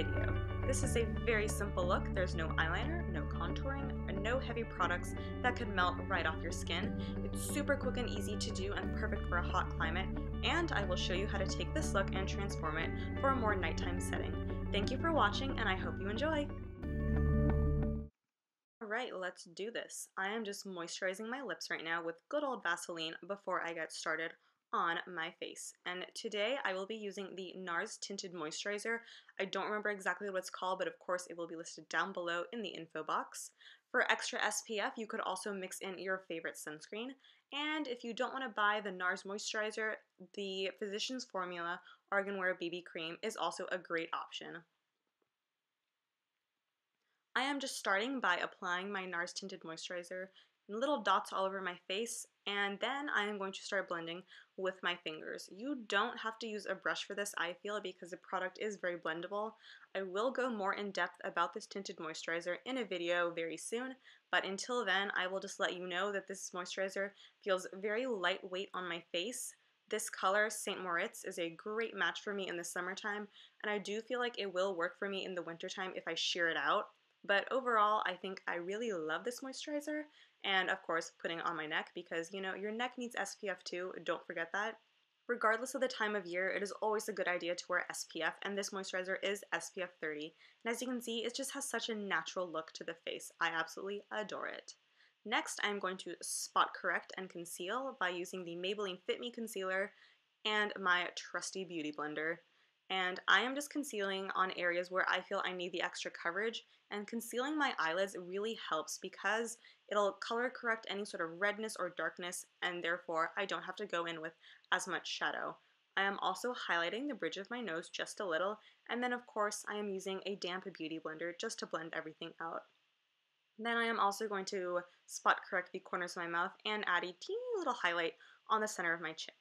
video. This is a very simple look. There's no eyeliner, no contouring, and no heavy products that could melt right off your skin. It's super quick and easy to do and perfect for a hot climate, and I will show you how to take this look and transform it for a more nighttime setting. Thank you for watching, and I hope you enjoy! Alright, let's do this. I am just moisturizing my lips right now with good old Vaseline before I get started on my face. And today I will be using the NARS Tinted Moisturizer. I don't remember exactly what it's called, but of course it will be listed down below in the info box. For extra SPF, you could also mix in your favorite sunscreen. And if you don't want to buy the NARS moisturizer, the Physicians Formula Argan Wear BB Cream is also a great option. I am just starting by applying my NARS Tinted Moisturizer in little dots all over my face, and then I am going to start blending with my fingers. You don't have to use a brush for this, I feel, because the product is very blendable. I will go more in depth about this tinted moisturizer in a video very soon, but until then, I will just let you know that this moisturizer feels very lightweight on my face. This color, St. Moritz, is a great match for me in the summertime, and I do feel like it will work for me in the wintertime if I sheer it out. But overall, I think I really love this moisturizer, and of course putting it on my neck because, you know, your neck needs SPF too, don't forget that. Regardless of the time of year, it is always a good idea to wear SPF, and this moisturizer is SPF 30. And as you can see, it just has such a natural look to the face. I absolutely adore it. Next, I'm going to spot correct and conceal by using the Maybelline Fit Me Concealer and my trusty beauty blender. And I am just concealing on areas where I feel I need the extra coverage, and concealing my eyelids really helps because it'll color correct any sort of redness or darkness, and therefore I don't have to go in with as much shadow. I am also highlighting the bridge of my nose just a little, and then of course I am using a damp beauty blender just to blend everything out. Then I am also going to spot correct the corners of my mouth and add a teeny little highlight on the center of my chin.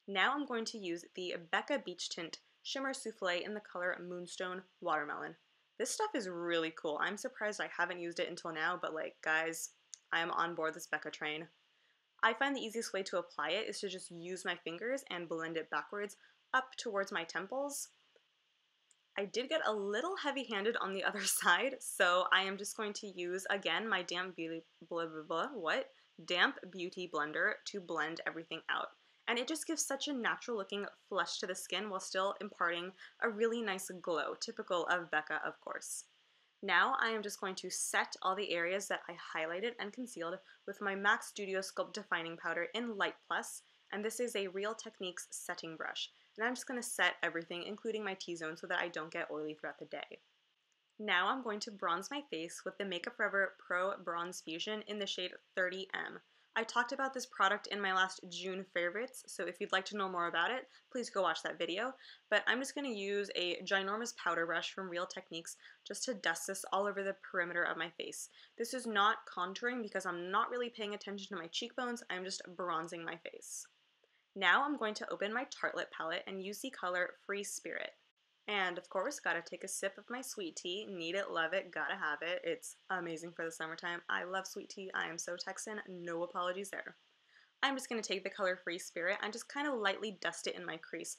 Now I'm going to use the Becca Beach Tint Shimmer Souffle in the color Moonstone Watermelon. This stuff is really cool. I'm surprised I haven't used it until now, but like, guys, I am on board this Becca train. I find the easiest way to apply it is to just use my fingers and blend it backwards up towards my temples. I did get a little heavy-handed on the other side, so I am just going to use, again, my damp beauty blender to blend everything out. And it just gives such a natural looking flush to the skin while still imparting a really nice glow, typical of Becca, of course. Now I am just going to set all the areas that I highlighted and concealed with my MAC Studio Sculpt Defining Powder in Light Plus, and this is a Real Techniques setting brush. And I'm just going to set everything, including my T-zone, so that I don't get oily throughout the day. Now I'm going to bronze my face with the Makeup Forever Pro Bronze Fusion in the shade 30M. I talked about this product in my last June favorites, so if you'd like to know more about it, please go watch that video. But I'm just going to use a ginormous powder brush from Real Techniques just to dust this all over the perimeter of my face. This is not contouring because I'm not really paying attention to my cheekbones, I'm just bronzing my face. Now I'm going to open my Tartelette palette and use the color Free Spirit. And of course, gotta take a sip of my sweet tea. Need it, love it, gotta have it. It's amazing for the summertime. I love sweet tea. I am so Texan. No apologies there. I'm just gonna take the color Free Spirit and just kind of lightly dust it in my crease.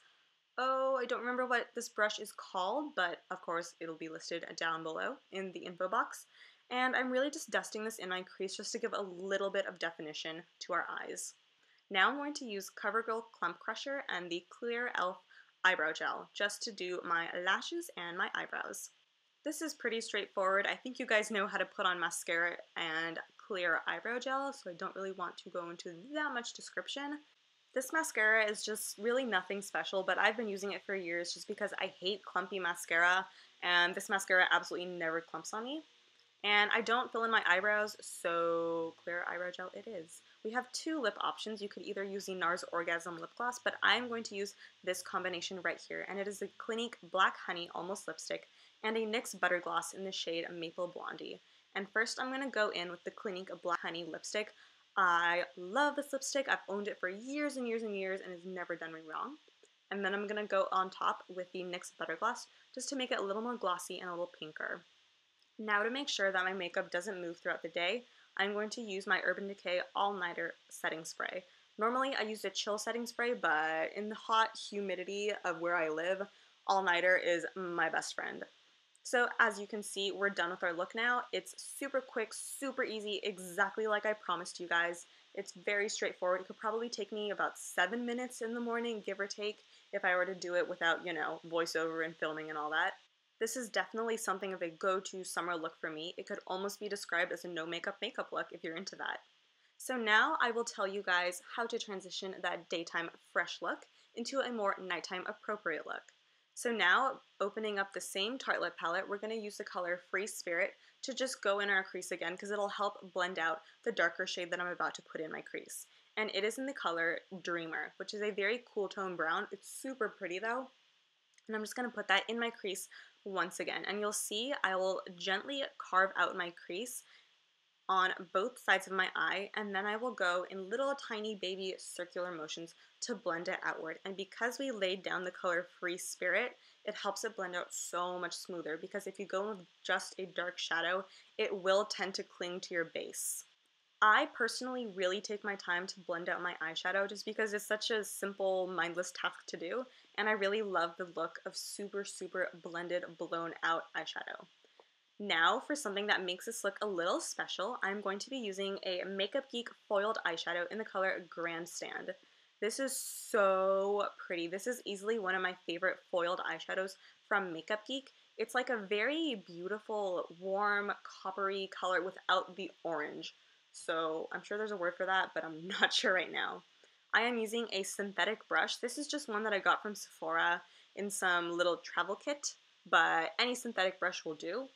Oh, I don't remember what this brush is called, but of course it'll be listed down below in the info box. And I'm really just dusting this in my crease just to give a little bit of definition to our eyes. Now I'm going to use CoverGirl Clump Crusher and the Clear e.l.f. eyebrow gel just to do my lashes and my eyebrows. This is pretty straightforward. I think you guys know how to put on mascara and clear eyebrow gel, so I don't really want to go into that much description. This mascara is just really nothing special, but I've been using it for years just because I hate clumpy mascara, and this mascara absolutely never clumps on me. And I don't fill in my eyebrows, so clear eyebrow gel it is. We have two lip options. You could either use the NARS Orgasm Lip Gloss, but I'm going to use this combination right here, and it is the Clinique Black Honey Almost Lipstick and a NYX Butter Gloss in the shade Maple Blondie. And first I'm going to go in with the Clinique Black Honey Lipstick. I love this lipstick. I've owned it for years and years and years, and it's never done me wrong. And then I'm going to go on top with the NYX Butter Gloss just to make it a little more glossy and a little pinker. Now to make sure that my makeup doesn't move throughout the day, I'm going to use my Urban Decay All Nighter Setting Spray. Normally I use a chill setting spray, but in the hot humidity of where I live, all-nighter is my best friend. So as you can see, we're done with our look now. It's super quick, super easy, exactly like I promised you guys. It's very straightforward. It could probably take me about 7 minutes in the morning, give or take, if I were to do it without, you know, voiceover and filming and all that. This is definitely something of a go-to summer look for me. It could almost be described as a no makeup look if you're into that. So now I will tell you guys how to transition that daytime fresh look into a more nighttime appropriate look. So now, opening up the same Tartelette palette, we're going to use the color Free Spirit to just go in our crease again because it'll help blend out the darker shade that I'm about to put in my crease. And it is in the color Dreamer, which is a very cool tone brown. It's super pretty though. And I'm just going to put that in my crease once again. And you'll see I will gently carve out my crease on both sides of my eye, and then I will go in little tiny baby circular motions to blend it outward. And because we laid down the color Free Spirit, it helps it blend out so much smoother, because if you go with just a dark shadow, it will tend to cling to your base. I personally really take my time to blend out my eyeshadow just because it's such a simple, mindless task to do, and I really love the look of super, super blended, blown out eyeshadow. Now for something that makes this look a little special, I'm going to be using a Makeup Geek foiled eyeshadow in the color Grandstand. This is so pretty. This is easily one of my favorite foiled eyeshadows from Makeup Geek. It's like a very beautiful, warm, coppery color without the orange. So I'm sure there's a word for that, but I'm not sure right now. I am using a synthetic brush. This is just one that I got from Sephora in some little travel kit, but any synthetic brush will do.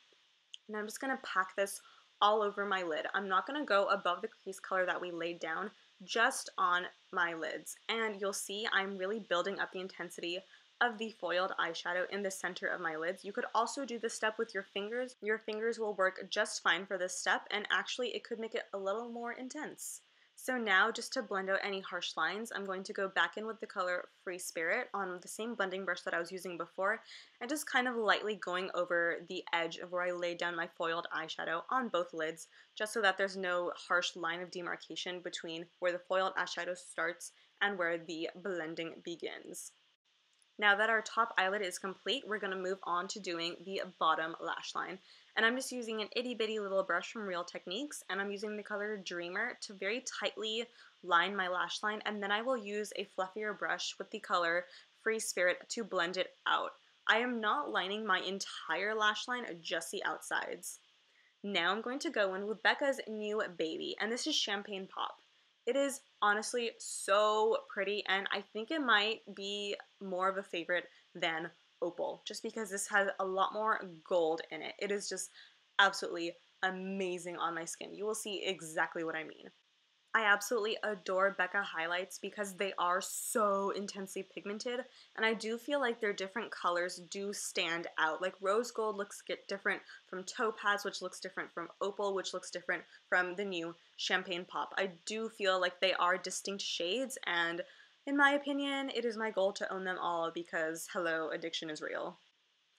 And I'm just going to pack this all over my lid. I'm not going to go above the crease color that we laid down, just on my lids. And you'll see I'm really building up the intensity of the foiled eyeshadow in the center of my lids. You could also do this step with your fingers. Your fingers will work just fine for this step, and actually it could make it a little more intense. So now, just to blend out any harsh lines, I'm going to go back in with the color Free Spirit on the same blending brush that I was using before, and just kind of lightly going over the edge of where I laid down my foiled eyeshadow on both lids, just so that there's no harsh line of demarcation between where the foiled eyeshadow starts and where the blending begins. Now that our top eyelid is complete, we're going to move on to doing the bottom lash line. And I'm just using an itty bitty little brush from Real Techniques, and I'm using the color Dreamer to very tightly line my lash line, and then I will use a fluffier brush with the color Free Spirit to blend it out. I am not lining my entire lash line, just the outsides. Now I'm going to go in with Becca's new baby, and this is Champagne Pop. It is honestly so pretty, and I think it might be more of a favorite than Opal, just because this has a lot more gold in it. It is just absolutely amazing on my skin. You will see exactly what I mean. I absolutely adore Becca highlights because they are so intensely pigmented, and I do feel like their different colors do stand out. Like rose gold looks different from topaz, which looks different from opal, which looks different from the new Champagne Pop. I do feel like they are distinct shades, and in my opinion, it is my goal to own them all because, hello, addiction is real.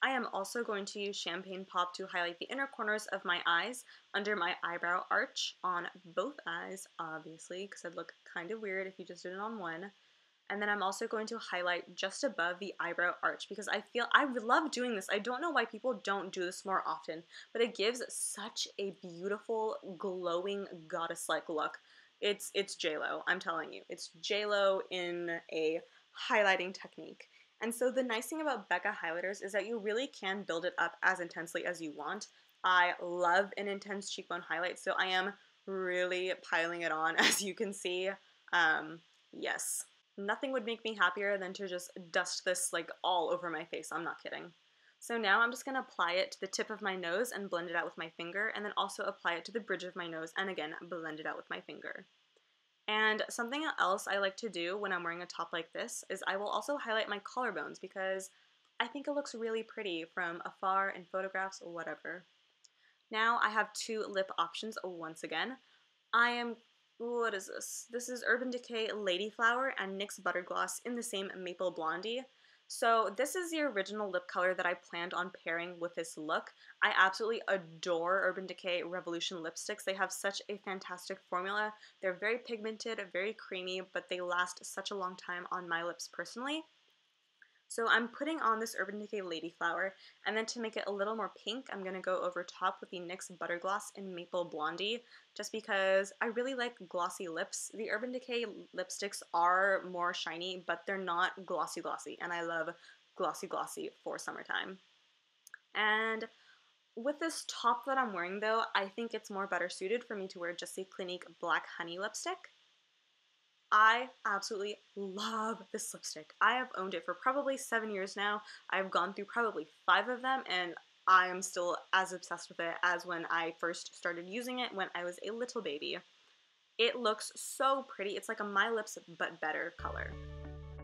I am also going to use Champagne Pop to highlight the inner corners of my eyes under my eyebrow arch on both eyes, obviously, because it'd look kind of weird if you just did it on one. And then I'm also going to highlight just above the eyebrow arch because I love doing this. I don't know why people don't do this more often, but it gives such a beautiful, glowing, goddess-like look. It's J-Lo, I'm telling you. It's J-Lo in a highlighting technique. And so the nice thing about Becca highlighters is that you really can build it up as intensely as you want. I love an intense cheekbone highlight, so I am really piling it on, as you can see. Yes. Nothing would make me happier than to just dust this like all over my face. I'm not kidding. So now I'm just going to apply it to the tip of my nose and blend it out with my finger, and then also apply it to the bridge of my nose and again blend it out with my finger. And something else I like to do when I'm wearing a top like this is I will also highlight my collarbones because I think it looks really pretty from afar, in photographs, or whatever. Now I have two lip options once again. What is this? This is Urban Decay Ladyflower and NYX Butter Gloss in the same Maple Blondie. So this is the original lip color that I planned on pairing with this look. I absolutely adore Urban Decay Revolution Lipsticks. They have such a fantastic formula. They're very pigmented, very creamy, but they last such a long time on my lips personally. So I'm putting on this Urban Decay Ladyflower, and then to make it a little more pink, I'm going to go over top with the NYX Butter Gloss in Maple Blondie, just because I really like glossy lips. The Urban Decay lipsticks are more shiny, but they're not glossy, and I love glossy for summertime. And with this top that I'm wearing though, I think it's more better suited for me to wear just the Clinique Black Honey lipstick. I absolutely love this lipstick. I have owned it for probably 7 years now. I've gone through probably 5 of them, and I am still as obsessed with it as when I first started using it when I was a little baby. It looks so pretty. It's like a My Lips but better color.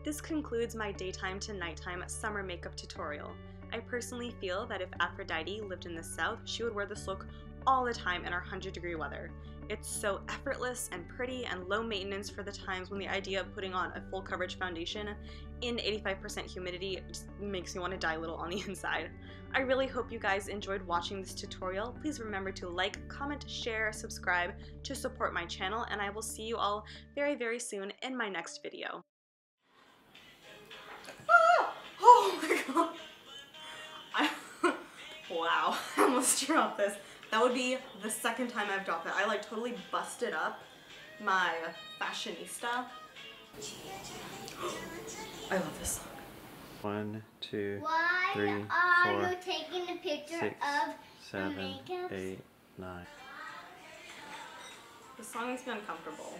This concludes my daytime to nighttime summer makeup tutorial. I personally feel that if Aphrodite lived in the South, she would wear this look all the time in our 100-degree weather. It's so effortless and pretty and low maintenance for the times when the idea of putting on a full coverage foundation in 85% humidity just makes me want to die a little on the inside. I really hope you guys enjoyed watching this tutorial. Please remember to like, comment, share, subscribe to support my channel, and I will see you all very, very soon in my next video. Oh my god. Wow, I almost dropped this. That would be the second time I've dropped it. I like totally busted up my fashionista. I love this song. 1, 2, Why 3, are 4, you taking a picture 6, of 7, the makeup? 8, 9. This song makes me uncomfortable.